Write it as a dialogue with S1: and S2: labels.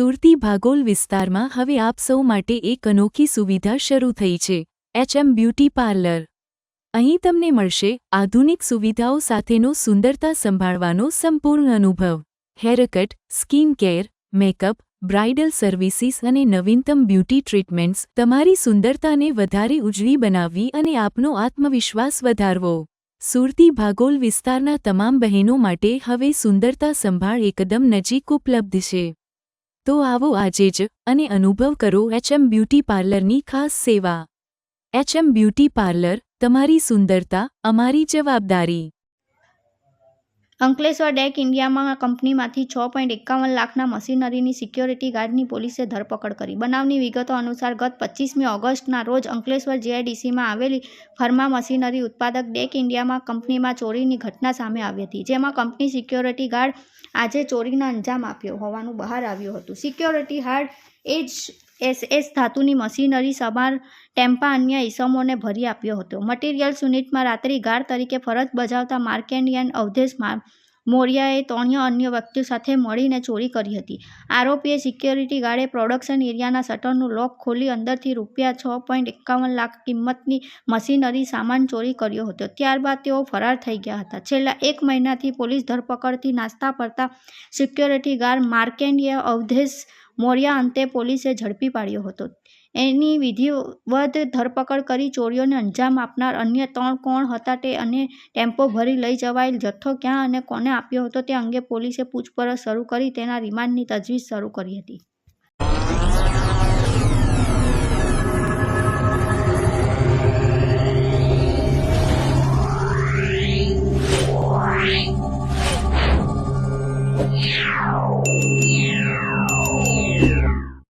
S1: સુરતી ભાગોલ વિસ્તારમાં હવે આપ સૌ માટે એક અનોખી સુવિધા શરૂ થઈ છે, એચએમ બ્યુટી પાર્લર। અહીં તમને મળશે આધુનિક સુવિધાઓ સાથેનો સુંદરતા સંભાળવાનો સંપૂર્ણ અનુભવ। Haircut, skin care, makeup, bridal services અને નવીનતમ બ્યુટી ટ્રીટમેન્ટ્સ તમારી સુંદરતાને વધારે ઉજળી બનાવવી અને આપનો આત્મવિશ્વાસ વધારવો। સુરતી ભાગોલ વિસ્તારના તમામ બહેનો માટે હવે સુંદરતા સંભાળ એકદમ નજીક ઉપલબ્ધ છે। તો આવો આજે જ અને અનુભવ કરો એચએમ બ્યુટી પાર્લરની ખાસ સેવા। એચએમ બ્યુટી પાર્લર, તમારી સુંદરતા અમારી જવાબદારી।
S2: અંકલેશ્વર ડેક ઇન્ડિયામાં કંપનીમાંથી 6.51 લાખના મશીનરીની સિક્યોરિટી ગાર્ડની પોલીસે ધરપકડ કરી। બનાવની વિગતો અનુસાર ગત 25મી ઓગસ્ટના રોજ અંકલેશ્વર જીઆઈડીસીમાં આવેલી ફર્મા મશીનરી ઉત્પાદક ડેક ઇન્ડિયામાં કંપનીમાં ચોરીની ઘટના સામે આવી હતી, જેમાં કંપની સિક્યોરિટી ગાર્ડ આજે ચોરીને અંજામ આપ્યો હોવાનું બહાર આવ્યું હતું। સિક્યોરિટી ગાર્ડ એસ ધાતુની મશીનરી સમાર ટેમ્પા અન્ય ઇસમોને ભરી આપ્યો હતો। મટીરિયલ્સ યુનિટમાં રાત્રિ ગાર્ડ તરીકે ફરજ બજાવતા માર્કેન્ડિયન અવધેશ મોરિયાએ 3 અન્ય વ્યક્તિઓ સાથે મળીને ચોરી કરી હતી। આરોપીએ સિક્યોરિટી ગાર્ડે પ્રોડક્શન એરિયાના શટરનું લોક ખોલી અંદરથી ₹6.51 લાખ કિંમતની મશીનરી સામાન ચોરી કર્યો હતો। ત્યારબાદ તેઓ ફરાર થઈ ગયા હતા। છેલ્લા 1 મહિનાથી પોલીસ ધરપકડથી નાસ્તા પડતા સિક્યોરિટી ગાર્ડ માર્કેન્ડિયન અવધેશ મોરિયા અંતે પોલીસે ઝડપી પાડ્યો હતો। એની વિધિવત ધરપકડ કરી ચોરીઓને અંજામ આપનાર અન્ય 3 કોણ હતા તે અને ટેમ્પો ભરી લઈ જવાયેલ જથ્થો ક્યાં અને કોને આપ્યો હતો તે અંગે પોલીસે પૂછપરછ શરૂ કરી તેના રિમાન્ડની તજવીજ શરૂ કરી હતી।